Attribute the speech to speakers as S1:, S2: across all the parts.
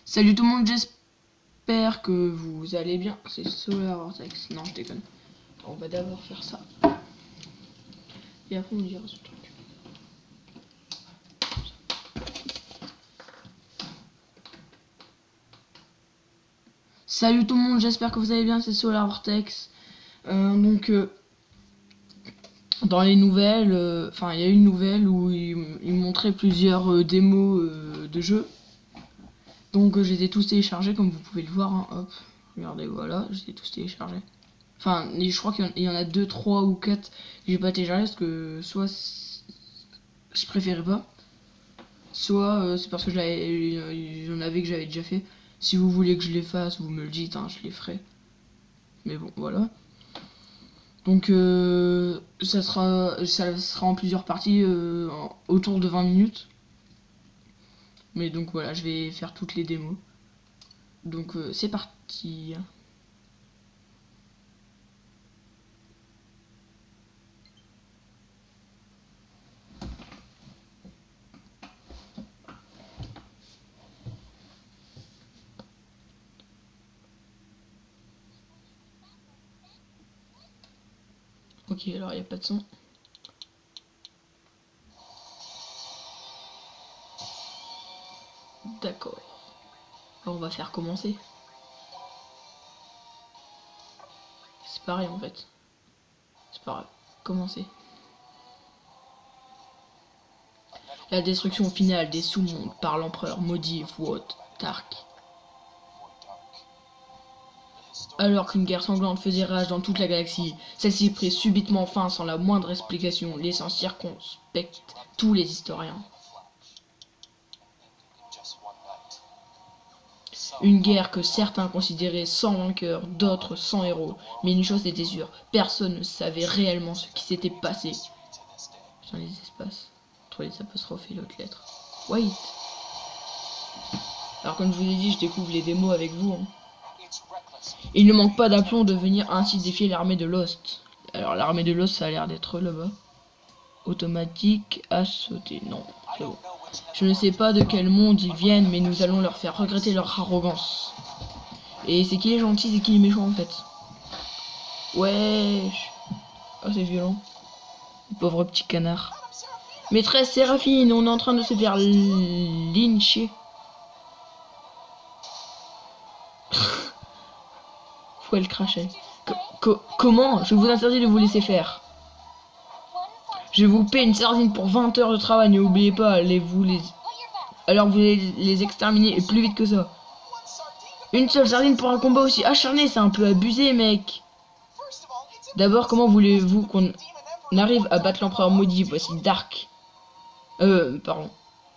S1: Salut tout le monde, j'espère que vous allez bien. C'est Solar Vortex. Non, je déconne. On va d'abord faire ça. Et après on dira ce truc. Salut tout le monde, j'espère que vous allez bien. C'est Solar Vortex. Dans les nouvelles, il y a une nouvelle où il montrait plusieurs démos de jeux. Donc je les ai tous téléchargés comme vous pouvez le voir. Hein. Hop, regardez, voilà, je les ai tous téléchargés. Enfin, je crois qu'il y en a 2, 3 ou 4 que j'ai pas téléchargé parce que soit je préférais pas, soit c'est parce que il y en avait que j'avais déjà fait. Si vous voulez que je les fasse, vous me le dites, hein, je les ferai. Mais bon, voilà. Donc ça sera en plusieurs parties autour de 20 minutes. Mais donc voilà, je vais faire toutes les démos. Donc c'est parti. Ok, alors il n'y a pas de son. D'accord. Alors on va faire commencer. C'est pareil en fait. C'est pas grave. Commencer. La destruction finale des sous-mondes par l'empereur maudit Void Dark. Alors qu'une guerre sanglante faisait rage dans toute la galaxie, celle-ci prit subitement fin sans la moindre explication, laissant circonspect tous les historiens. Une guerre que certains considéraient sans vainqueur, d'autres sans héros. Mais une chose était sûre, personne ne savait réellement ce qui s'était passé. Dans les espaces, entre les apostrophes et l'autre lettre. Wait. Alors comme je vous l'ai dit, je découvre les démos avec vous. Hein. Il ne manque pas d'aplomb de venir ainsi défier l'armée de Lost. Alors l'armée de Lost, ça a l'air d'être là-bas. Automatique à sauter. Non, c'est bon. Je ne sais pas de quel monde ils viennent, mais nous allons leur faire regretter leur arrogance. Et c'est qui les gentils, c'est qui les méchants en fait. Wesh. Oh, c'est violent. Le pauvre petit canard. Maîtresse Séraphine, on est en train de se faire lyncher. Faut elle crachait. Comment? Je vous interdis de vous laisser faire. Je vous paie une sardine pour 20 heures de travail, n'oubliez pas, alors vous les exterminer et plus vite que ça. Une seule sardine pour un combat aussi acharné, c'est un peu abusé, mec. D'abord, comment voulez-vous qu'on arrive à battre l'empereur maudit? Voici Dark. Pardon.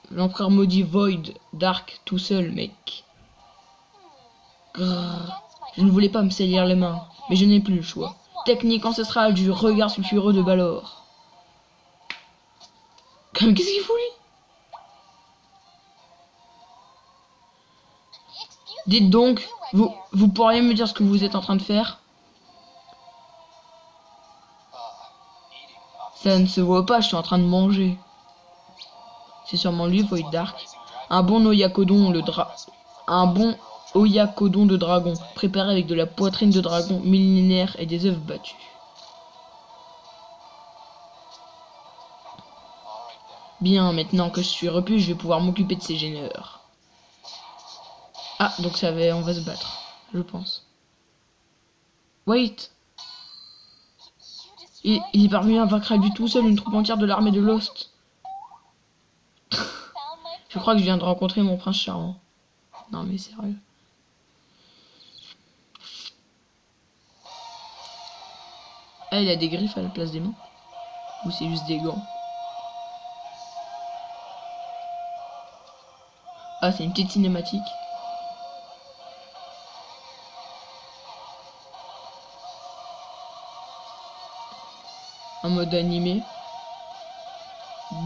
S1: L'empereur maudit Void Dark tout seul, mec. Grrr. Je ne voulais pas me salir les mains, mais je n'ai plus le choix. Technique ancestrale du regard sulfureux de Balor. Qu'est-ce qu'il fout lui? Dites donc, vous pourriez me dire ce que vous êtes en train de faire? Ça ne se voit pas, je suis en train de manger. C'est sûrement lui, Void Dark. Un bon Oyakodon, un bon Oyakodon de dragon, préparé avec de la poitrine de dragon millénaire et des œufs battus. Bien, maintenant que je suis repu, je vais pouvoir m'occuper de ces gêneurs. Ah, donc on va se battre, je pense. Wait. Il est parvenu à vaincre à lui tout seul une troupe entière de l'armée de Lost. Je crois que je viens de rencontrer mon prince charmant. Non mais sérieux. Ah, il a des griffes à la place des mains. Ou c'est juste des gants. Ah, c'est une petite cinématique. En mode animé.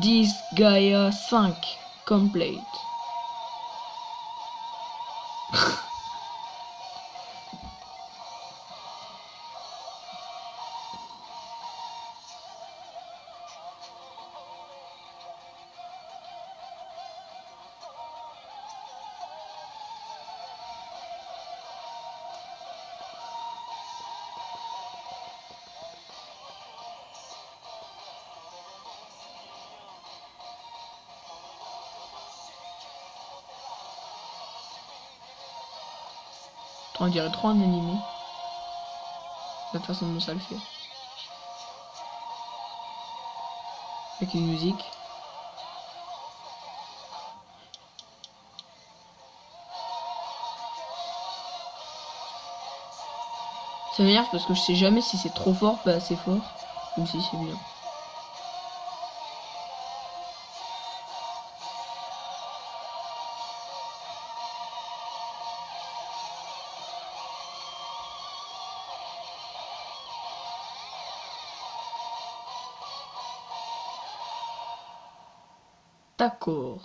S1: Disgaea 5 complete. On dirait trop un animé. La façon dont ça le fait. Avec une musique. Ça m'énerve parce que je sais jamais si c'est trop fort, pas assez fort, ou si c'est bien. D'accord.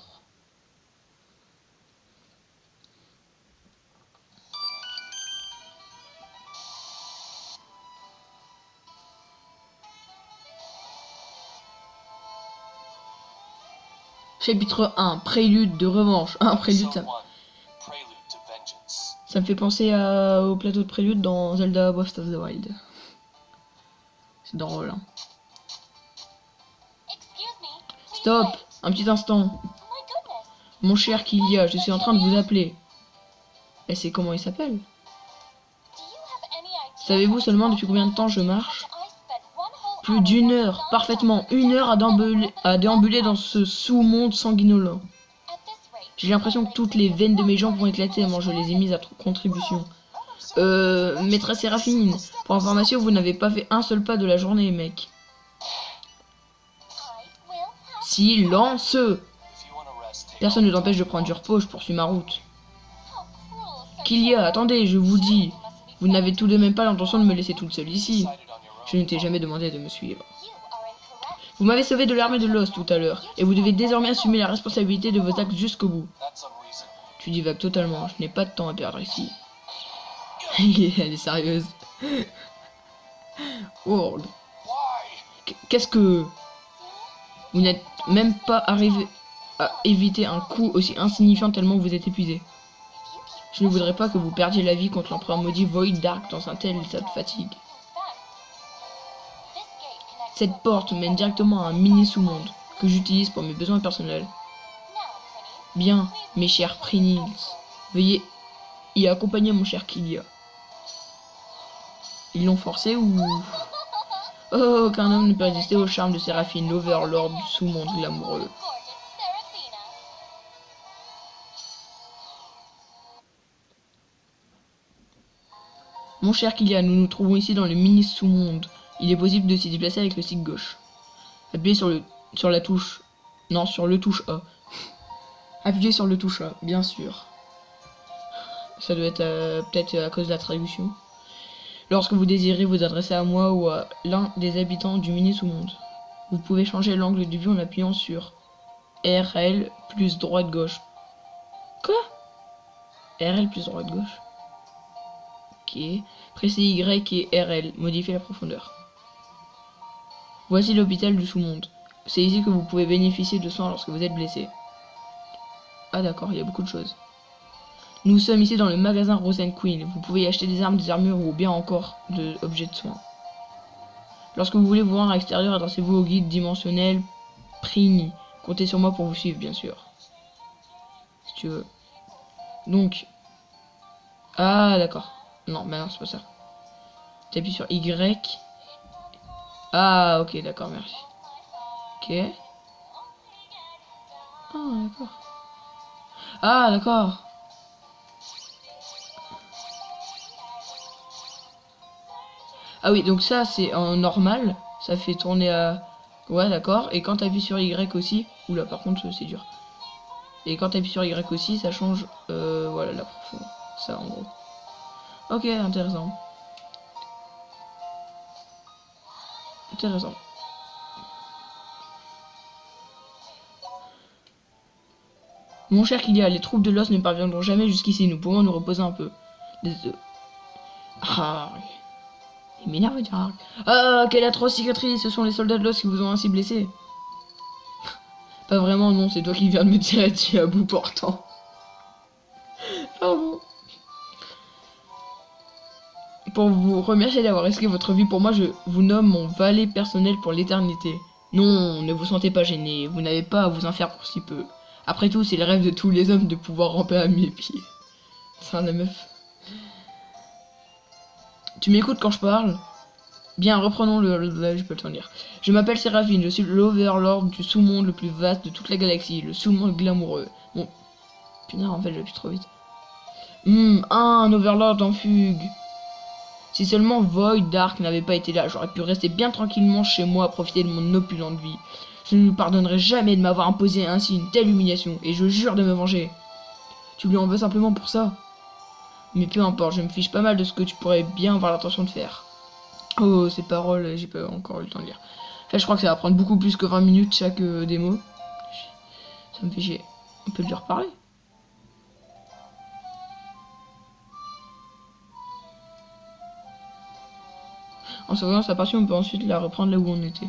S1: Chapitre 1, prélude de revanche. Un prélude, ça me fait penser au plateau de prélude dans Zelda Breath of the Wild. C'est drôle, hein. Stop, un petit instant. Mon cher Kilia, je suis en train de vous appeler. Et c'est comment il s'appelle? Savez-vous seulement depuis combien de temps je marche? Plus d'une heure, parfaitement. 1 heure à déambuler dans ce sous-monde sanguinolent. J'ai l'impression que toutes les veines de mes jambes vont éclater tellement je les ai mises à contribution. Maîtresse Séraphine, pour information, vous n'avez pas fait un seul pas de la journée, mec. Silence! Personne ne t'empêche de prendre du repos, je poursuis ma route. Kilia, attendez, je vous dis. Vous n'avez tout de même pas l'intention de me laisser toute seule ici. Je ne t'ai jamais demandé de me suivre. Vous m'avez sauvé de l'armée de Lost tout à l'heure, et vous devez désormais assumer la responsabilité de vos actes jusqu'au bout. Tu divagues totalement, je n'ai pas de temps à perdre ici. Elle est sérieuse. World. Qu'est-ce que... Vous n'êtes même pas arrivé à éviter un coup aussi insignifiant tellement vous êtes épuisé. Je ne voudrais pas que vous perdiez la vie contre l'empereur maudit Void Dark dans un tel état de fatigue. Cette porte mène directement à un mini sous-monde que j'utilise pour mes besoins personnels. Bien, mes chers Prinils, veuillez y accompagner mon cher Kilia. Ils l'ont forcé ou... Oh, aucun homme ne peut résister au charme de Séraphine, l'Overlord du sous-monde glamoureux. Mon cher Kilia, nous nous trouvons ici dans le mini sous-monde. Il est possible de s'y déplacer avec le stick gauche. Appuyez sur la touche... Non, sur le touche A. Appuyez sur le touche A, bien sûr. Ça doit être peut-être à cause de la traduction. Lorsque vous désirez vous adresser à moi ou à l'un des habitants du mini sous-monde, vous pouvez changer l'angle de vue en appuyant sur RL plus droite-gauche. Quoi? RL plus droite-gauche. Ok. Pressez Y et RL. Modifiez la profondeur. Voici l'hôpital du sous-monde. C'est ici que vous pouvez bénéficier de soins lorsque vous êtes blessé. Ah d'accord, il y a beaucoup de choses. Nous sommes ici dans le magasin Rose & Queen. Vous pouvez y acheter des armes, des armures ou bien encore de objets de soins. Lorsque vous voulez vous rendre à l'extérieur, adressez-vous au guide dimensionnel Prini. Comptez sur moi pour vous suivre, bien sûr. Si tu veux. Donc... Ah d'accord. Non, mais non, c'est pas ça. Tu appuies sur Y. Ah ok, d'accord, merci. Ok. Ah d'accord. Ah d'accord. Ah oui, donc ça c'est en normal, ça fait tourner à... Ouais d'accord, et quand t'appuies sur Y aussi... Oula par contre c'est dur. Et quand t'appuies sur Y aussi, ça change... voilà la profondeur. Ça en gros. Ok, intéressant. Intéressant. Mon cher Kilia, les troupes de Lost ne parviendront jamais jusqu'ici, nous pouvons nous reposer un peu. Ah... Il m'énerve de dire. Ah, quelle atroce cicatrice! Ce sont les soldats de Lost qui vous ont ainsi blessé. Pas vraiment, non, c'est toi qui viens de me tirer dessus à bout portant. Pardon. Pour vous remercier d'avoir risqué votre vie pour moi, je vous nomme mon valet personnel pour l'éternité. Non, ne vous sentez pas gêné, vous n'avez pas à vous en faire pour si peu. Après tout, c'est le rêve de tous les hommes de pouvoir ramper à mes pieds. C'est un meuf. Tu m'écoutes quand je parle? Bien, reprenons je peux le temps dire. Je m'appelle Séraphine, je suis l'Overlord du sous-monde le plus vaste de toute la galaxie, le sous-monde glamoureux. Bon, putain, en fait, j'appuie trop vite. Un Overlord en fugue. Si seulement Void Dark n'avait pas été là, j'aurais pu rester bien tranquillement chez moi à profiter de mon opulente vie. Je ne lui pardonnerai jamais de m'avoir imposé ainsi une telle humiliation, et je jure de me venger. Tu lui en veux simplement pour ça? Mais peu importe, je me fiche pas mal de ce que tu pourrais bien avoir l'intention de faire. Oh, ces paroles, j'ai pas encore eu le temps de lire. En fait, je crois que ça va prendre beaucoup plus que 20 minutes chaque démo. Ça me fait chier. On peut lui reparler. En sauvant sa partie, on peut ensuite la reprendre là où on était.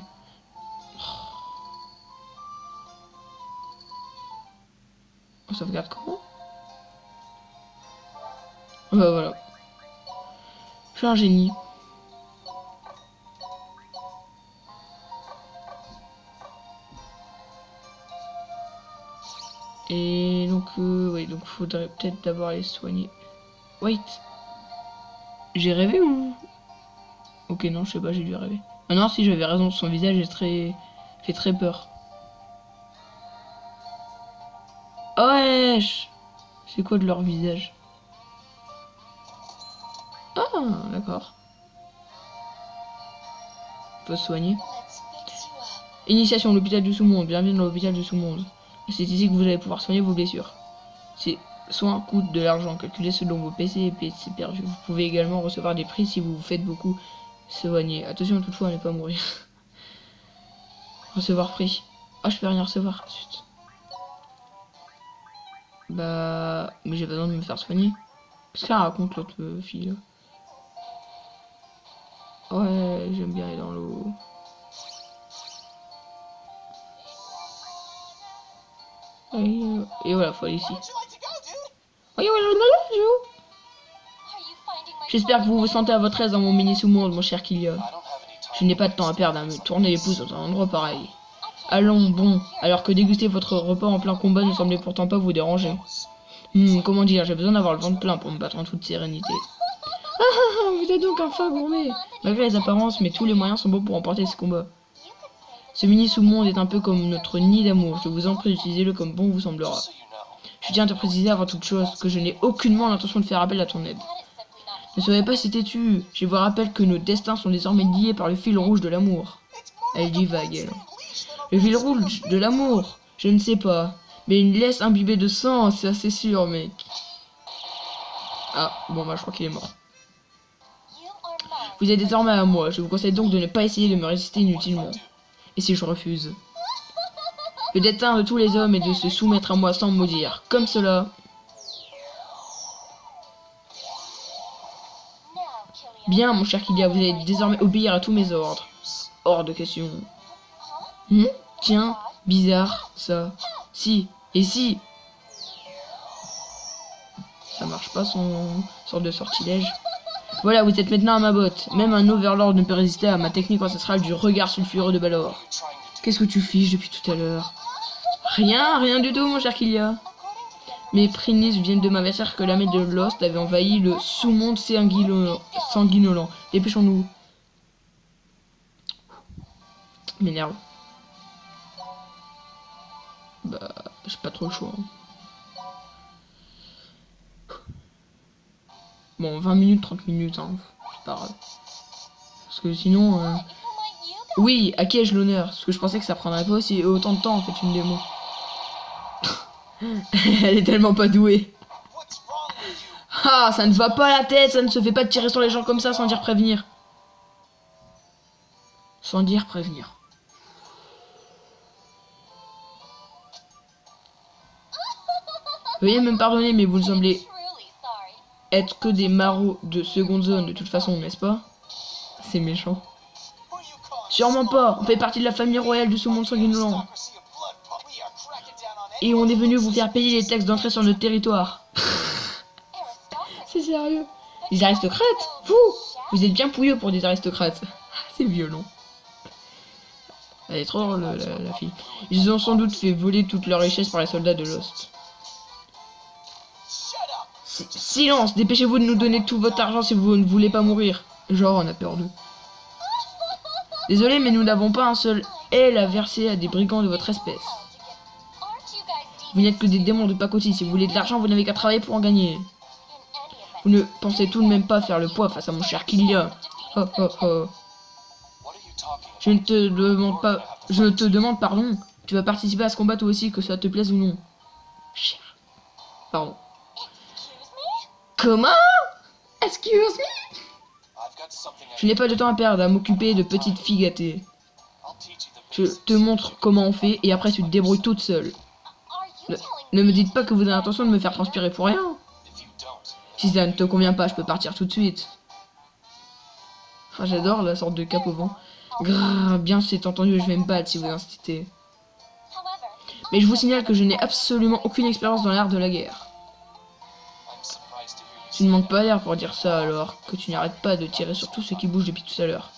S1: On sauvegarde comment? Bah voilà. Je suis un génie. Et donc, oui, donc faudrait peut-être d'abord les soigner. Wait. J'ai rêvé ou... Ok, non, je sais pas, j'ai dû rêver. Ah non, si, j'avais raison, son visage est fait très peur. Oh, wesh! C'est quoi de leur visage? Ah, d'accord. On peut se soigner. Initiation, l'hôpital du sous-monde. Bienvenue dans l'hôpital du sous-monde. C'est ici que vous allez pouvoir soigner vos blessures. Ces soins coûtent de l'argent. Calculez selon vos PC et PC perdus. Vous pouvez également recevoir des prix si vous vous faites beaucoup soigner. Attention toutefois à ne pas mourir. Recevoir prix. Ah, je peux rien recevoir. Zut. Bah... Mais j'ai besoin de me faire soigner. Qu'est-ce qu'elle raconte l'autre fille là? Ouais, j'aime bien aller dans l'eau. Et voilà, faut aller ici. J'espère que vous vous sentez à votre aise dans mon mini sous-monde, mon cher Kilia. Je n'ai pas de temps à perdre à me tourner les pouces dans un endroit pareil. Allons, bon, alors que déguster votre repas en plein combat ne semblait pourtant pas vous déranger. Comment dire, j'ai besoin d'avoir le ventre plein pour me battre en toute sérénité. Vous êtes donc un fin gourmet. Malgré les apparences, mais tous les moyens sont bons pour remporter ce combat. Ce mini sous-monde est un peu comme notre nid d'amour. Je vous en prie d'utiliser-le comme bon vous semblera. Je tiens à te préciser avant toute chose que je n'ai aucunement l'intention de faire appel à ton aide. Ne soyez pas si têtu. Je vous rappelle que nos destins sont désormais liés par le fil rouge de l'amour. Elle dit vague, elle. Le fil rouge de l'amour, je ne sais pas. Mais une laisse imbibée de sang, c'est assez sûr, mec. Ah, bon bah je crois qu'il est mort. Vous êtes désormais à moi. Je vous conseille donc de ne pas essayer de me résister inutilement. Et si je refuse? Le destin de tous les hommes est de se soumettre à moi sans maudire. Comme cela. Bien, mon cher Kilia, vous allez désormais obéir à tous mes ordres. Hors de question. Tiens, bizarre, ça. Si, et si. Ça marche pas son sorte de sortilège. Voilà, vous êtes maintenant à ma botte. Même un Overlord ne peut résister à ma technique ancestrale du regard sulfureux de Balor. Qu'est-ce que tu fiches depuis tout à l'heure? Rien du tout, mon cher Kilia. Mes prémices viennent de m'avertir que l'armée de Lost avait envahi le sous-monde sanguinolent. Dépêchons-nous. M'énerve. Bah, j'ai pas trop le choix. Bon, 20 minutes, 30 minutes, hein. C'est pas grave. Parce que sinon... Oui, à qui ai-je l'honneur? Parce que je pensais que ça prendrait pas aussi autant de temps, en fait, une démo. Elle est tellement pas douée. Ah, ça ne va pas la tête, ça ne se fait pas de tirer sur les gens comme ça sans dire prévenir. Sans dire prévenir. Veuillez me pardonner, mais vous ne semblez être que des marauds de seconde zone de toute façon, n'est-ce pas? C'est méchant. Sûrement pas, on fait partie de la famille royale du sous-monde sanguinolent. Et on est venu vous faire payer les taxes d'entrée sur notre territoire. C'est sérieux? Les aristocrates? Vous êtes bien pouilleux pour des aristocrates. C'est violent. Elle est trop drôle, la fille. Ils ont sans doute fait voler toute leur richesse par les soldats de Lost. Silence! Dépêchez-vous de nous donner tout votre argent si vous ne voulez pas mourir. Genre, on a peur d'eux. Désolé, mais nous n'avons pas un seul aile à verser à des brigands de votre espèce. Vous n'êtes que des démons de pacotille. Si vous voulez de l'argent, vous n'avez qu'à travailler pour en gagner. Vous ne pensez tout de même pas faire le poids face à mon cher Kilia. Oh oh oh. Je ne te demande pas... Je te demande pardon. Tu vas participer à ce combat toi aussi, que ça te plaise ou non. Cher. Pardon. Comment? Excuse me? Je n'ai pas de temps à perdre à m'occuper de petites filles gâtées. Je te montre comment on fait et après tu te débrouilles toute seule. Ne me dites pas que vous avez l'intention de me faire transpirer pour rien. Si ça ne te convient pas, je peux partir tout de suite. Ah, j'adore la sorte de cap au vent. Grrr, bien c'est entendu, je vais me battre si vous insistez. Mais je vous signale que je n'ai absolument aucune expérience dans l'art de la guerre. Tu ne manques pas d'air pour dire ça alors que tu n'arrêtes pas de tirer sur tout ce qui bouge depuis tout à l'heure.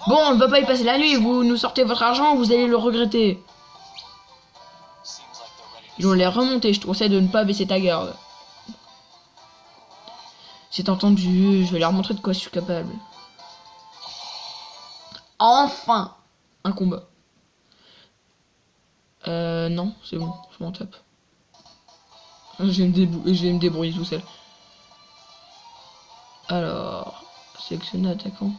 S1: Bon, on ne va pas y passer la nuit, vous nous sortez votre argent, vous allez le regretter. Ils ont l'air remontés, je te conseille de ne pas baisser ta garde. C'est entendu, je vais leur montrer de quoi je suis capable. Enfin, un combat. Non, c'est bon, je m'en tape. Je vais me débrouiller tout seul. Alors, sélectionner attaquant.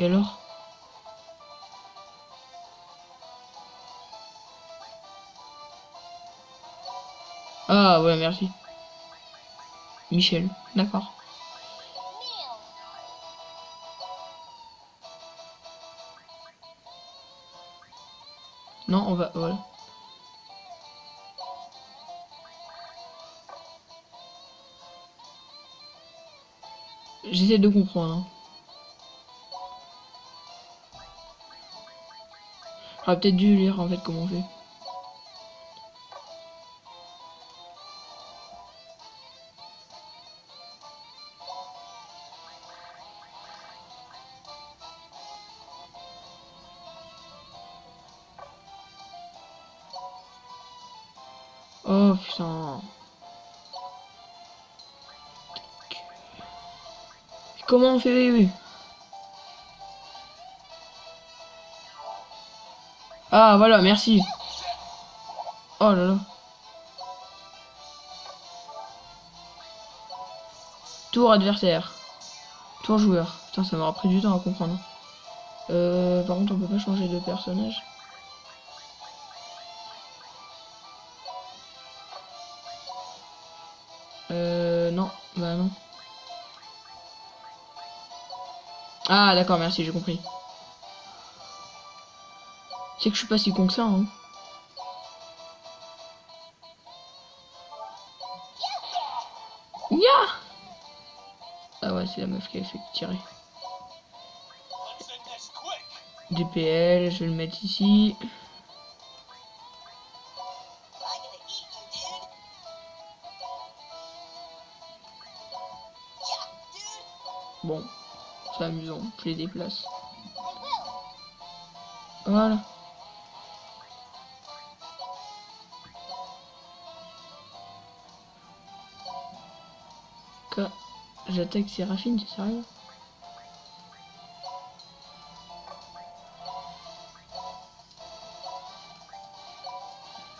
S1: Et alors? Ah ouais, merci. Michel, d'accord. Non, on va... Voilà. J'essaie de comprendre. Hein. J'aurais peut-être dû lire en fait comment on fait. Oh putain. Comment on fait? Oui. Ah voilà, merci. Oh là là. Tour adversaire. Tour joueur. Putain, ça m'aura pris du temps à comprendre. Par contre, on peut pas changer de personnage. Non. Bah non. Ah d'accord, merci, j'ai compris. C'est que je suis pas si con que ça, hein. Ya. Ah ouais, c'est la meuf qui a fait tirer. DPL, je vais le mettre ici. Bon, c'est amusant, je les déplace. Voilà. J'attaque Séraphine, c'est sérieux?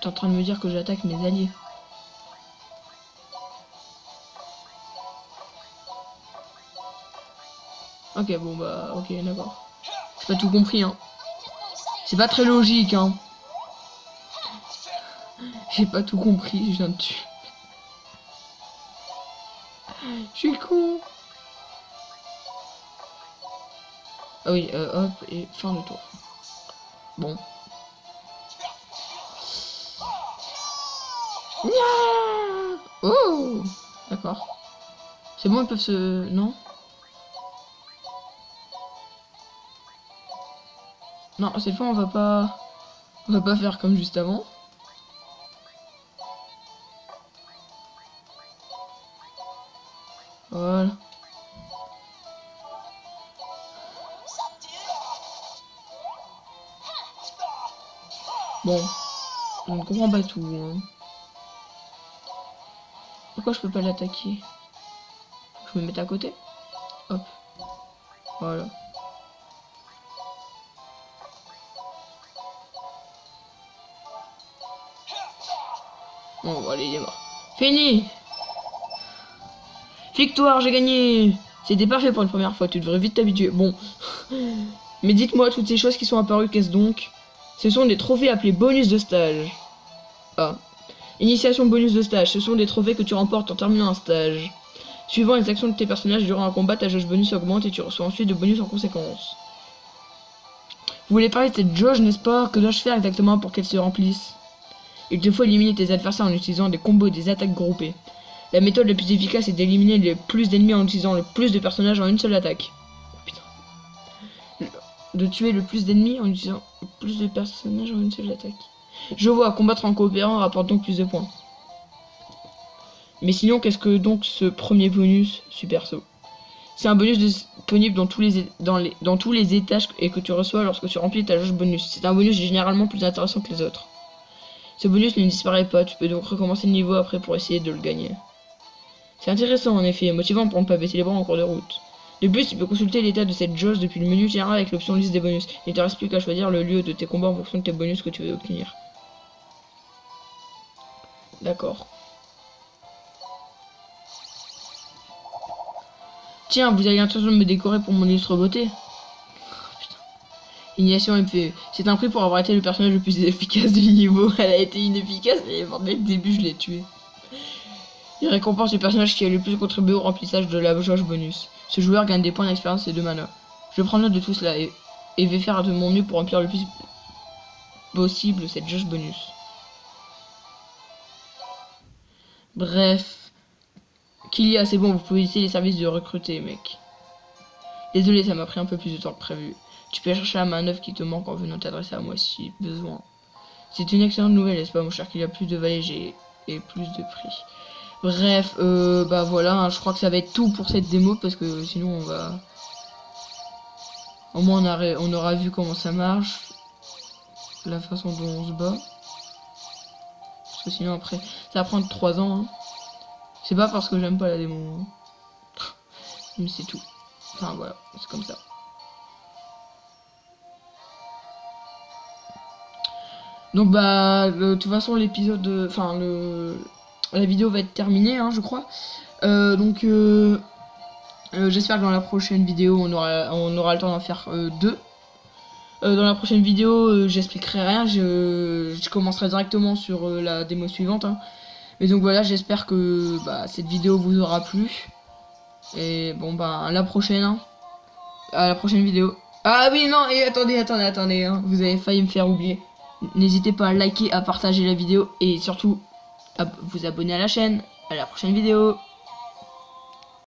S1: T'es en train de me dire que j'attaque mes alliés? Ok, bon bah, ok, d'accord. J'ai pas tout compris, hein. C'est pas très logique, hein. J'ai pas tout compris, je viens de tuer. Je suis con. Ah oui, hop, et fin de tour. Bon. Oh, d'accord. C'est bon, ils peuvent se... Non? Non, cette fois, on va pas... On va pas faire comme juste avant. Voilà. Bon, je ne comprends pas tout. Hein. Pourquoi je peux pas l'attaquer? Je me mets à côté. Hop. Voilà. Bon, allez, il est mort. Fini. Victoire, j'ai gagné. C'était parfait pour une première fois, tu devrais vite t'habituer. Bon. Mais dites-moi, toutes ces choses qui sont apparues, qu'est-ce donc? Ce sont des trophées appelés bonus de stage. Ah. Initiation bonus de stage, ce sont des trophées que tu remportes en terminant un stage. Suivant les actions de tes personnages durant un combat, ta jauge bonus augmente et tu reçois ensuite de bonus en conséquence. Vous voulez parler de cette jauge, n'est-ce pas? Que dois-je faire exactement pour qu'elle se remplisse? Il te faut éliminer tes adversaires en utilisant des combos et des attaques groupées. La méthode la plus efficace est d'éliminer le plus d'ennemis en utilisant le plus de personnages en une seule attaque. Oh, putain. De tuer le plus d'ennemis en utilisant le plus de personnages en une seule attaque. Je vois, combattre en coopérant rapporte donc plus de points. Mais sinon, qu'est-ce que donc ce premier bonus super saut? C'est un bonus disponible dans tous les étages et que tu reçois lorsque tu remplis ta jauge bonus. C'est un bonus généralement plus intéressant que les autres. Ce bonus ne disparaît pas, tu peux donc recommencer le niveau après pour essayer de le gagner. C'est intéressant en effet, motivant pour ne pas baisser les bras en cours de route. De plus, tu peux consulter l'état de cette jauge depuis le menu général avec l'option liste des bonus. Il ne te reste plus qu'à choisir le lieu de tes combats en fonction de tes bonus que tu veux obtenir. D'accord. Tiens, vous avez l'intention de me décorer pour mon illustre beauté? Oh, putain. Initiation MP. C'est un prix pour avoir été le personnage le plus efficace du niveau. Elle a été inefficace, mais dès le début, je l'ai tué. Il récompense le personnage qui a le plus contribué au remplissage de la jauge bonus. Ce joueur gagne des points d'expérience et de mana. Je prends note de tout cela et vais faire de mon mieux pour remplir le plus possible cette jauge bonus. Bref. Kylia, c'est bon, vous pouvez utiliser les services de recruter, mec. Désolé, ça m'a pris un peu plus de temps que prévu. Tu peux chercher la main-d'œuvre qui te manque en venant t'adresser à moi si besoin. C'est une excellente nouvelle, n'est-ce pas, mon cher Kylia? Plus de valets et plus de prix. Bref, bah voilà, hein, je crois que ça va être tout pour cette démo parce que sinon on va... Au moins on aura vu comment ça marche, la façon dont on se bat. Parce que sinon après, ça va prendre 3 ans. Hein. C'est pas parce que j'aime pas la démo. Hein. Mais c'est tout. Enfin voilà, c'est comme ça. Donc bah, de toute façon l'épisode, enfin la vidéo va être terminée, hein, je crois. J'espère que dans la prochaine vidéo, on aura le temps d'en faire 2. Dans la prochaine vidéo, j'expliquerai rien. Je commencerai directement sur la démo suivante. Hein. Mais donc voilà, j'espère que cette vidéo vous aura plu. Et bon, à la prochaine. Hein. À la prochaine vidéo. Ah oui, non, et attendez. Hein. Vous avez failli me faire oublier. N'hésitez pas à liker, à partager la vidéo et surtout à vous abonner à la chaîne. À la prochaine vidéo.